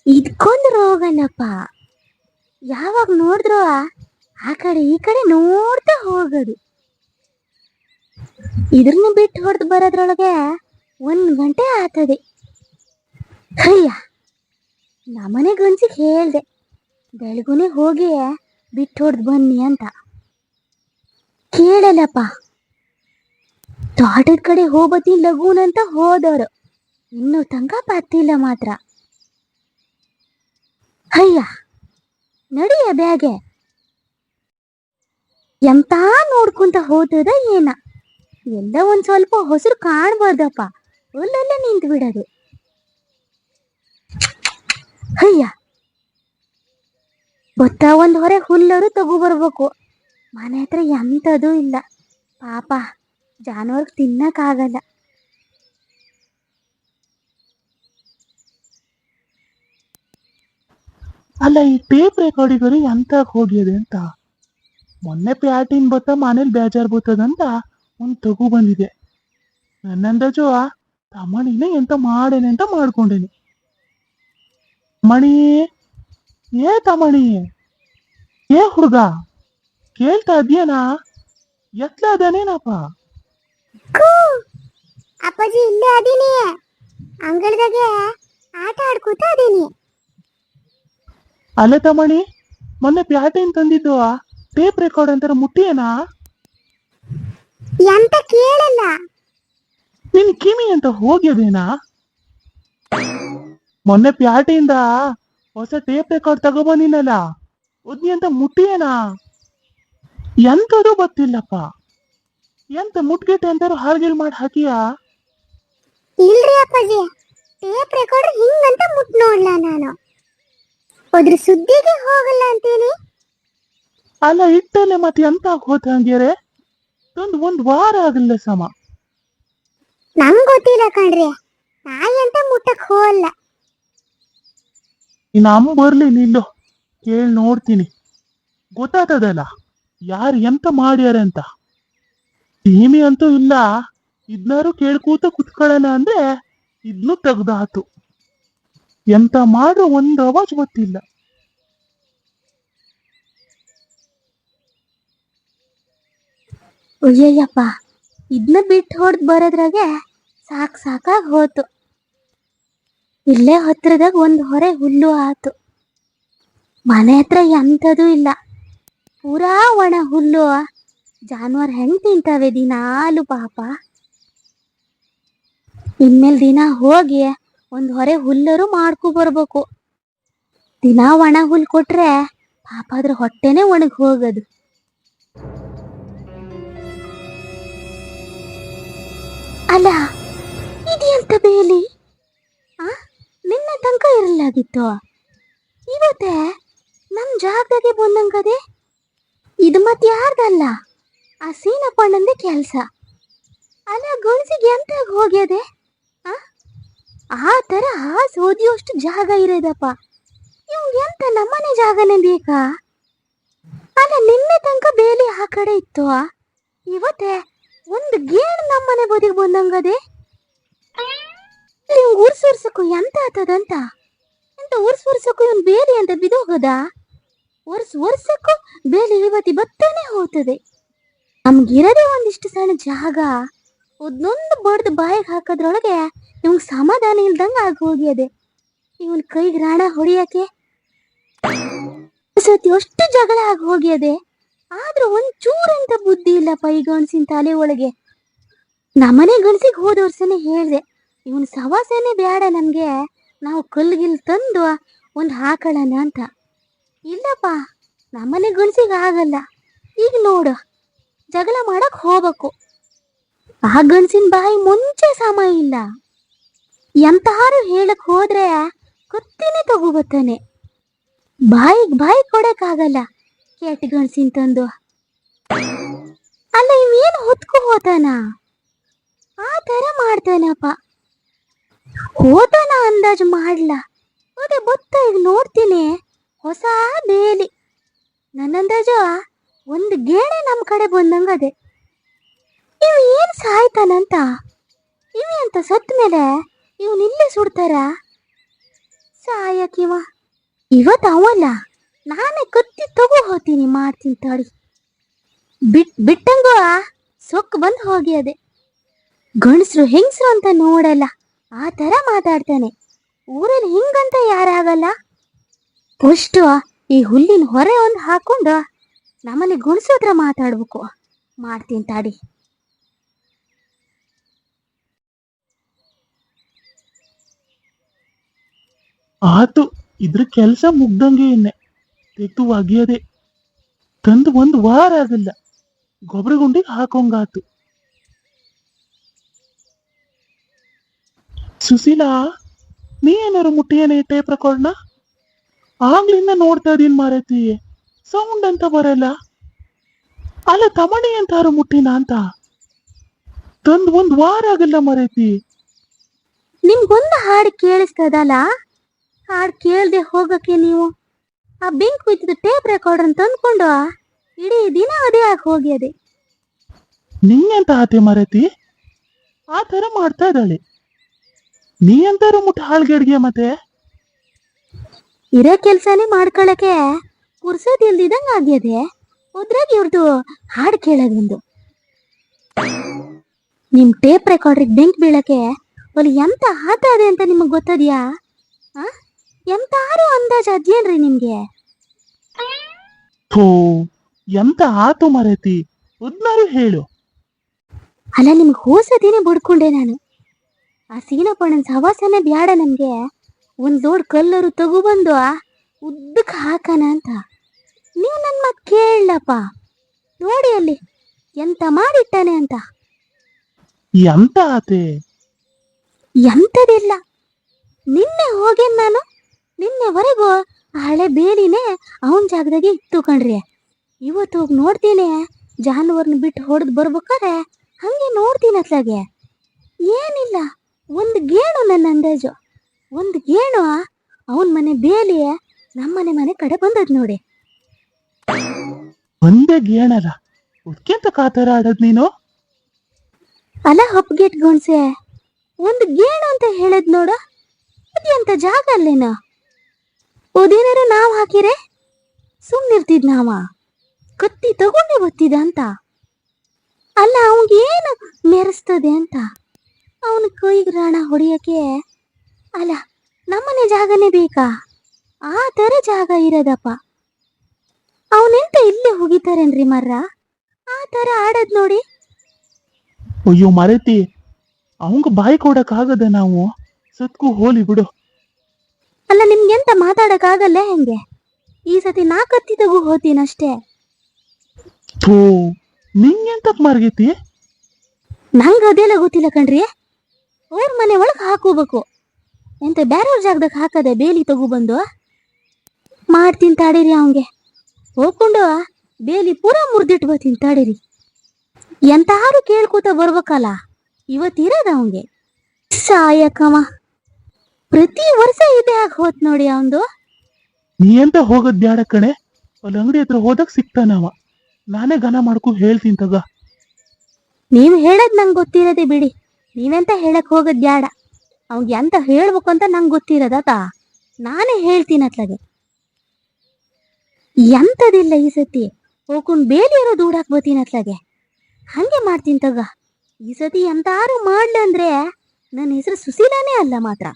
ಇದ್ಕೊಂಡ್ ರೋಗನಪ್ಪ. ಯಾವಾಗ ನೋಡಿದ್ರು ಆ ಕಡೆ ಈ ಕಡೆ ನೋಡ್ತಾ ಹೋಗೋದು. ಇದ್ರನ್ನ ಬಿಟ್ಟು ಹೊಡೆದು ಬರೋದ್ರೊಳಗೆ 1 ಗಂಟೆ ಆಗ್ತದೆ. ಅಯ್ಯ, ನಮ್ಮನೆ ಗಂಜಿಗೆ ಹೇಳ್ದೆ ಬೆಳಗುನೆ ಹೋಗಿ ಬಿಟ್ಟು ಹೊಡೆದು ಬನ್ನಿ ಅಂತ. ಕೇಳಲ್ಲಪ್ಪ. ತೋಟದ ಕಡೆ ಹೋಗ್ಬತ್ತಿ ಲಗೂನಂತ ಹೋದವರು ಇನ್ನೂ ತನಕ ಪತ್ತಿಲ್ಲ ಮಾತ್ರ. ಅಯ್ಯ, ನಡಿಯ ಬ್ಯಾಗೆ. ಎಂತ ನೋಡ್ಕೊಂತ ಹೋದದ ಏನ. ಎಲ್ಲ ಒಂದ್ ಸ್ವಲ್ಪ ಹೊಸರು ಕಾಣ್ಬಾರ್ದಪ್ಪ, ಅಲ್ಲಲ್ಲೇ ನಿಂತು ಬಿಡೋದು. ಅಯ್ಯ, ಗೊತ್ತಾ ಒಂದ್ ಹೊರೆ ಹುಲ್ಲರು ತಗೋ ಬರ್ಬೇಕು. ಮನೆ ಹತ್ರ ಎಂಥದೂ ಇಲ್ಲ. ಪಾಪ ಜಾನುವಾರು ತಿನ್ನಕ್ಕಾಗಲ್ಲ. ಅಲ್ಲ, ಈ ಟೇಪ್ ರೆಕಾರ್ಡಿಗರು ಎಂತ ಹೋಗ್ಯದೆ ಅಂತ. ಮೊನ್ನೆ ಪ್ಯಾಟಿನ್ ಬತ್ತ ಮನೇಲಿ ಬೇಜಾರ್ ಬರ್ತದಂತ ಒಂದ್ ತಗು ಬಂದಿದೆ. ನನ್ನಂದಾಜು ತಮಣಿನೇ ಎಂತ ಮಾಡೇನೆ ಅಂತ ಮಾಡ್ಕೊಂಡೇನೆ. ಮಣಿ, ಏ ತಮಣಿ, ಏ ಹುಡುಗ, ಕೇಳ್ತಾ ಇದ್ಯೇನಾ? ಎತ್ಲ ಅದೇನೇನಪ್ಪ? ಅಪ್ಪಾಜಿ, ಇಲ್ಲೇ ಅದೀನಿ, ಅಂಗಳದಾಗೆ ಆಟ ಆಡ್ಕೊತಾ ಅದೀನಿ. ಅಲ್ಲ ತಮಣಿ, ಮೊನ್ನೆ ಪ್ಯಾಟಿನ್ ತಂದಿದ್ದು ಟೇಪ್ ರೆಕಾರ್ಡ್ ಅಂತಾರ ಮುಟ್ಟಿಯೇನಾ? ಎಂತ ಕೇಳಲ್ಲ. ನಿನ್ ಕಿಮಿ ಅಂತ ಹೋಗ್ಯದೇನಾ? ಮೊನ್ನೆ ಪ್ಯಾಟಿಯಿಂದ ಹೊಸ ಟೇಪ್ ರೆಕಾರ್ಡ್ ತಗೊಬಂದಿನಲ್ಲ, ಉದ್ನಿ ಅಂತ ಮುಟ್ಟಿಯೇನಾ? ಎಂತದು ಗೊತ್ತಿಲ್ಲಪ್ಪ. ಎಂತ ಮುಟ್ಗಿಟ್ಟೆ ಅಂತಾರು ಹಾರ್ಗಿಲ್ ಮಾಡಿ ಹಾಕಿಯಾ? ಇಲ್ರಿ ಅಪ್ಪಾಜಿ, ಟೇಪ್ ರೆಕಾರ್ಡರ್ ಹಿಂಗಂತ ಮುಟ್ ನೋಡ್ಲ ನಾನು. ಅದ್ರ ಸುದ್ದಿಗೆ ಹೋಗಲ್ಲ ಅಂತೀನಿ. ಅಲ್ಲ, ಇಟ್ಟಲೆ ಮತ್ತೆ ಎಂತ ಹೋತ ಹಂಗ್ಯಾರೆ? ಒಂದ್ ವಾರ ಆಗಲ್ಲ ಸಮ. ನಂಗ್ ಗೊತ್ತಿಲ್ಲ ಕಣ್ರಿ, ನಾಯಿ ಅಂತ ಮುಟ್ಟಕ್ ಹೋಗಲ್ಲ. ನಮ್ ಬರ್ಲಿ ನಿಲ್ಲು, ಕೇಳಿ ನೋಡ್ತೀನಿ. ಗೊತ್ತಾಗ್ತದಲ್ಲ ಯಾರು ಎಂತ ಮಾಡ್ಯಾರ ಅಂತ. ಟೀಮಿ ಅಂತೂ ಇಲ್ಲ, ಇದ್ನಾರು ಕೇಳ್ಕೂತ ಕುತ್ಕೊಳ್ಳೋಣ ಅಂದ್ರೆ ಇದ್ನು ತೆಗ್ದಾತು. ಎಂತ ಮಾಡ್ರು ಒಂದ್ ಅವಾಜ್ ಗೊತ್ತಿಲ್ಲ. ಅಯ್ಯಯ್ಯಪ್ಪ, ಇದನ್ನ ಬಿಟ್ಟು ಹೊಡೆದು ಬರೋದ್ರಾಗೆ ಸಾಕಾಗಿ ಹೋತು. ಇಲ್ಲೇ ಹತ್ರದಾಗ ಒಂದು ಹೊರೆ ಹುಲ್ಲು ಆತು. ಮನೆ ಹತ್ರ ಎಂಥದೂ ಇಲ್ಲ, ಪೂರಾ ಒಣ ಹುಲ್ಲು. ಜಾನುವಾರು ಹೆಂಗ್ ತಿಂತಾವೆ ದಿನಾಲು ಪಾಪ. ಇನ್ಮೇಲೆ ದಿನ ಹೋಗಿ ಒಂದು ಹೊರೆ ಹುಲ್ಲರು ಮಾಡ್ಕೊ ಬರ್ಬೇಕು. ದಿನ ಒಣ ಹುಲ್ಲು ಕೊಟ್ರೆ ಪಾಪ ಅದ್ರ ಹೊಟ್ಟೆನೆ ಒಣಗಿ ಹೋಗೋದು. ಅಲ್ಲ, ಇದೆಂತ ಬೇಲಿ? ನಿನ್ನೆ ತನಕ ಇರಲಾಗಿತ್ತು, ಇವತ್ತೇ ನಮ್ ಜಾಗದಾಗೆ ಬಂದಂಗದೆ. ಇದು ಮತ್ತೆ ಯಾರ್ದಲ್ಲ, ಆ ಸೀನಪ್ಪಣ್ಣಂದೇ ಕೆಲಸ. ಅಲ್ಲ, ಗಣಸಿಗೆ ಎಂತ ಹೋಗ್ಯದೆ? ಆ ತರ ಸೋದಿಯೋಷ್ಟು ಜಾಗ ಇರೋದಪ್ಪ. ಇವ್ಗೆ ಎಂತ ನಮ್ಮನೆ ಜಾಗನೇ ಬೇಕಾ? ಅಲ್ಲ, ನಿನ್ನೆ ತನಕ ಬೇಲಿ ಆ ಕಡೆ ಇತ್ತು, ಇವತ್ತೇ ಒಂದು ಗೇಣು ನಮ್ಮನೆ ಬದಿಗೆ ಬಂದಂಗದೆ. ನೀವು ಉರ್ಸಕ್ಕೂ ಎಂತ ಆತದಂತ? ಎಂತ ಉರ್ಸಕ್ಕೂ ಇವನ್ ಬೇಲಿ ಅಂತ ಬಿದೋಗದ? ವರ್ಷಕ್ಕೂ ಬೇಲಿ ಇವತ್ತಿ ಬತ್ತೇನೆ ಹೋಗ್ತದೆ. ನಮ್ಗಿರದೆ ಒಂದಿಷ್ಟು ಸಣ್ಣ ಜಾಗ, ಒಂದೊಂದು ಬಡ್ದು ಬಾಯಿಗೆ ಹಾಕೋದ್ರೊಳಗೆ ಇವಂಗ್ ಸಮಾಧಾನ ಇಲ್ದಂಗ ಆಗೋಗ್ಯದೆ. ಇವನ್ ಕೈಗೆ ರಾಣ ಹೊಡಿಯಕ್ಕೆ ಸತಿ ಅಷ್ಟು ಜಗಳ ಆಗಿ ಹೋಗ್ಯದೆ. ಆದ್ರೂ ಒಂಚೂರಂತ ಬುದ್ಧಿ ಇಲ್ಲಪ್ಪ ಈ ಗಣಸಿನ ತಲೆ ಒಳಗೆ. ನಮ್ಮನೆ ಗಣಸಿಗೆ ಹೋದ ವರ್ಷನೇ ಹೇಳ್ದೆ, ಇವನ್ ಸವಾಸನೆ ಬೇಡ ನಮ್ಗೆ, ನಾವು ಕಲ್ಗಿಲ್ ತಂದು ಒಂದು ಹಾಕೊಳ್ಳೋಣ ಅಂತ. ಇಲ್ಲಪ್ಪ, ನಮ್ಮನೆ ಗಣಸಿಗೆ ಆಗಲ್ಲ. ಈಗ ನೋಡು, ಜಗಳ ಮಾಡಕ್ ಹೋಗ್ಬೇಕು. ಆ ಗಣಸಿನ ಬಾಯಿ ಮುಂಚೆ ಸಮ ಇಲ್ಲ. ಎಂತಾರು ಹೇಳಕ್ ಹೋದ್ರೆ ಕತ್ತಿನೇ ತಗೋಬತ್ತಾನೆ. ಬಾಯಿ ಕೊಡಕ್ಕಾಗಲ್ಲ ಕೆಟ್ಟ ಗಣಸಿನ ತಂದು. ಅಲ್ಲ, ಇವೇನು ಹೊತ್ಕೊ ಹೋತಾನ? ಆ ತರ ಮಾಡ್ತಾನಪ್ಪ. ಹೋತಾನ ಅಂದಾಜು ಮಾಡ್ಲ. ಅದೇ ಬತ್ತ ಈಗ ನೋಡ್ತೀನಿ, ಹೊಸ ಬೇಲಿ. ನನ್ನಂದಾಜು ಒಂದು ಗೇಣೆ ನಮ್ಮ ಕಡೆ ಬಂದಂಗದೆ. ಇವ್ ಏನ್ ಸಾಯ್ತಾನಂತ? ಇವಿ ಅಂತ ಸತ್ ಮೇಲೆ ಇವನ್ ಇಲ್ಲೇ ಸುಡ್ತಾರ? ಸಾಯಕಿವ ಇವತ್ತು ಅವಲ್ಲ, ನಾನೇ ಕತ್ತಿ ತಗೋ ಹೋಗ್ತೀನಿ, ಮಾಡ್ತೀನಿ ತಡಿ. ಬಿಟ್ಟಂಗೋ ಸೊಕ್ಕು ಬಂದು ಹೋಗ್ಯದೆ. ಗಂಡಸ್ರು ಹೆಂಗಸ್ರು ಅಂತ ನೋಡಲ್ಲ, ಆ ತರ ಮಾತಾಡ್ತಾನೆ. ಊರಲ್ಲಿ ಹಿಂಗಂತ ಯಾರಾಗಲ್ಲ. ಫಸ್ಟ್ ಈ ಹುಲ್ಲಿನ ಹೊರೆ ಒಂದು ಹಾಕೊಂಡು ನಮ್ಮನೆ ಗುಣಸು ಹತ್ರ ಮಾತಾಡ್ಬೇಕು. ಮಾಡ್ತೀನಿ ತಾಡಿ. ಆತು, ಇದ್ರ ಕೆಲ್ಸ ಮುಗ್ದಂಗೆ ಇನ್ನೆ ತೆಗ್ದು ಒಗೆಯದೆ. ತಂದು 1 ವಾರ ಆಗಿಲ್ಲ, ಗೊಬ್ಬರ ಗುಂಡಿಗೆ ಹಾಕೋಂಗಾತು. ಸುಶೀಲಾ, ನೀ ಏನಾರು ಮುಟ್ಟಿಯೇನೆ ಟೇಪ್ ರೆಕಾರ್ಡ್ನ? ಆಗ್ಲಿಂದ ನೋಡ್ತಾ ಇದೀನ್ ಮಾರೈತಿ, ಸೌಂಡ್ ಅಂತ ಬರಲ್ಲ. ಅಲ್ಲ ತಮಣಿ ಅಂತಾರು ಮುಟ್ಟಿನ ಅಂತ ತಂದು 1 ವಾರ ಆಗಲ್ಲ ಮರೈತಿ. ನಿಮ್ಗೊಂದು ಹಾಡು ಕೇಳಿಸ್ತದಲ್ಲ, ಹಾಡು ಕೇಳ್ದೆ ಹೋಗಕ್ಕೆ ನೀವು ಆ ಬೆಂಕ್ ಬಿದ್ದಿದ್ದು ಟೇಪ್ ರೆಕಾರ್ಡರ್ ತಂದ್ಕೊಂಡು ಇಡೀ ದಿನ ಅದೇ ಆಗಿ ಹೋಗ್ಯದೆ. ನಿಂಗೆಂತ ಆತೆ ಮರೈತಿ, ಆ ತರ ಮಾಡ್ತಾ ಇದ್ದಾಳೆ. ನೀ ಎಂತಾರು ಮುಟ್ಟ ಹಾಳ್ಗೆಡ್ಗೆ ಮತ್ತೆ ಇರೋ ಕೆಲ್ಸನೇ ಮಾಡ್ಕೊಳಕ್ಕೆ ಪುರ್ಸೋದ್ ಇಲ್ದಿದಂಗ ಆಗ್ಯದೆ. ಉದ್ರಾಗ ಇವ್ರದು ಹಾಡು ಕೇಳೋದೊಂದು. ನಿಮ್ ಟೇಪ್ ರೆಕಾರ್ಡ್ರಿಗೆ ಬೆಂಕ್ ಬೀಳಕ್ಕೆ ಅಲ್ಲಿ ಎಂತ ಆತ ಅದೆ ಅಂತ ನಿಮಗ್ ಗೊತ್ತದ್ಯಾ? ಎಂತಾರು ಅಂದಾಜ್ ಅದ್ಯೇನ್ರಿ ನಿಮ್ಗೆ? ಥೋ, ಎಂತ ಆತು ಮರೈತಿ, ಉದ್ನಾರು ಹೇಳು. ಅಲ್ಲ, ನಿಮ್ಗೆ ಹೋಸದಿನೇ ಬಿಡ್ಕೊಂಡೆ ನಾನು. ಆ ಸೀನಪ್ಪಣ್ಣನ ಸವಾಸನೆ ಬ್ಯಾಡ ನಮ್ಗೆ. ಒಂದ್ ಲೋಡ್ ಕಲ್ಲರು ತಗೊಬಂದು ಉದ್ದಕ್ಕೆ ಹಾಕಣ ಅಂತ. ನೀವು ನನ್ನ ಮಾತು ಕೇಳಪ್ಪ, ನೋಡಿ ಅಲ್ಲಿ ಎಂತ ಮಾಡಿಟ್ಟಾನೆ ಅಂತ. ಎಂತ ಆತೆ? ಎಂತದಿಲ್ಲ, ನಿನ್ನೆ ಹೋಗೇನ್ ನಾನು. ನಿನ್ನೆವರೆಗೂ ಹಳೆ ಬೇಲಿನೇ ಅವನ ಜಾಗದಾಗೆ ಇತ್ತು ಕಣ್ರಿ. ಇವತ್ತು ಹೋಗಿ ನೋಡ್ತೀನಿ, ಜಾನುವಾರನ್ನ ಬಿಟ್ಟು ಹೊಡೆದು ಬರ್ಬೇಕಾರೆ ಹಂಗೆ ನೋಡ್ತೀನಿ ಅತ್ಲಾಗೆ. ಏನಿಲ್ಲ, ಒಂದು ಗೇಣು, ನನ್ನ ಅಂದಾಜು ಒಂದು ಗೇಣು ಅವನ ಮನೆ ಬೇಲಿ ನಮ್ಮನೆ ಮನೆ ಕಡೆ ಬಂದದ್ ನೋಡಿ. ಒಂದೇ ಗೇಣಲ್ಲ, ಉದ್ಕೆಂತ ಕಾತರ ಆಡದ್ ನೀನು? ಅಲ್ಲ ಹಪ್ಗೆಟ್ ಗುಣ್ಸೆ, ಒಂದು ಗೇಣು ಅಂತ ಹೇಳದ್ ನೋಡು. ಅದ್ಯಂತ ಜಾಗ ಅಲ್ಲೇನ? ಉದೇನಾರು ನಾವ್ ಹಾಕಿರೆ ಸುಮ್ನಿರ್ತಿದ್ ನಾವ. ಕತ್ತಿ ತಗೊಂಡೆ ಬತ್ತಿದ ಅಂತ. ಅಲ್ಲ, ಅವನಿಗೇನು ಮೆರೆಸ್ತದೆ ಅಂತ ಅವನ ಕೈಗೆ ರಾಣ ಹೊಡಿಯಕ್ಕೆ? ಅಲ್ಲ, ನಮ್ಮನೆ ಜಾಗನೇ ಬೇಕಾ? ಆ ತರ ಜಾಗ ಇರೋದಪ್ಪ. ಅವನೆಂತ ಇಲ್ಲೇ ಹೋಗಿತಾರೇನ್ರಿ ಮರ್ರ? ಆ ತರ ಆಡದ್ ನೋಡಿ. ಅಯ್ಯೋ ಮರೈತಿ, ಅವಂಗ ಬಾಯಿ ಕೊಡಕ್ ಆಗದ ನಾವು? ಸತ್ಕು ಹೋಲಿ ಬಿಡು. ಅಲ್ಲ, ನಿಮ್ಗೆಂತ ಮಾತಾಡಕ್ ಆಗಲ್ಲ ಹೆಂಗೆ? ಈ ಸತಿ ನಾ ಕತ್ತಿ ತಗೋ ಹೋತೀನಷ್ಟೇ. ಥೋ, ನಿಂಗೆಂತ ಮರ್ಗೈತಿ? ನಂಗೆ ಅದೆಲ್ಲ ಗೊತ್ತಿಲ್ಲ ಕಣ್ರಿ. ಅವ್ರ ಮನೆ ಒಳಗೆ ಹಾಕೋಬೇಕು ಎಂತ ಬೇರೆಯವ್ರ ಜಾಗದಾಗ ಹಾಕದೆ ಬೇಲಿ ತಗೊಬಂದು ಮಾಡ್ತೀನಿ ತಾಡಿರಿ. ಅವಂಗೆ ಹೋಗ್ಕೊಂಡು ಬೇಲಿ ಪೂರ ಮುರ್ದಿಟ್ಟು ಬರ್ತೀನಿ ತಾಡಿರಿ. ಎಂತಾರು ಕೇಳ್ಕೊತ ಬರ್ಬೇಕಲ್ಲ, ಇವತ್ತಿರೋದ ಅವಂಗೆ ಸಾಯಕವ. ಪ್ರತಿ ವರ್ಷ ಇದೇ ಆಗಿ ಹೋತ್ ನೋಡಿ ಅವಂದು. ನೀ ಎಂತ ಹೋಗೋದ್ ಬ್ಯಾಡ ಕಣೆ, ಅಲ್ಲಿ ಅಂಗಡಿ ಹತ್ರ ಹೋದಾಗ ಸಿಗ್ತಾನವ. ನಾನೇ ಘನ ಮಾಡ್ಕೊ ಹೇಳ್ತೀನಿ ತಗ. ನೀವು ಹೇಳದ್ ನಂಗೆ ಗೊತ್ತಿರೋದೆ ಬಿಡಿ. ನೀವೆಂತ ಹೇಳಕ್ ಹೋಗೋದ್ ಬ್ಯಾಡ. ಅವಂಗೆ ಎಂತ ಹೇಳ್ಬೇಕು ಅಂತ ನಂಗೆ ಗೊತ್ತಿರೋದಾತ, ನಾನೇ ಹೇಳ್ತೀನಿ ಅತ್ಲಾಗೆ. ಎಂತದಿಲ್ಲ, ಈ ಸತಿ ಹೋಗ್ಕೊಂಡು ಬೇಲಿ ಇರೋ ದೂಡಾಕ್ ಬರ್ತೀನಿ ಅತ್ಲಾಗೆ. ಹಂಗೆ ಮಾಡ್ತೀನಿ ತಗ. ಈ ಸತಿ ಎಂತಾರು ಮಾಡ್ಲಂದ್ರೆ ನನ್ನ ಹೆಸರು ಸುಶೀಲಾನೇ ಅಲ್ಲ ಮಾತ್ರ.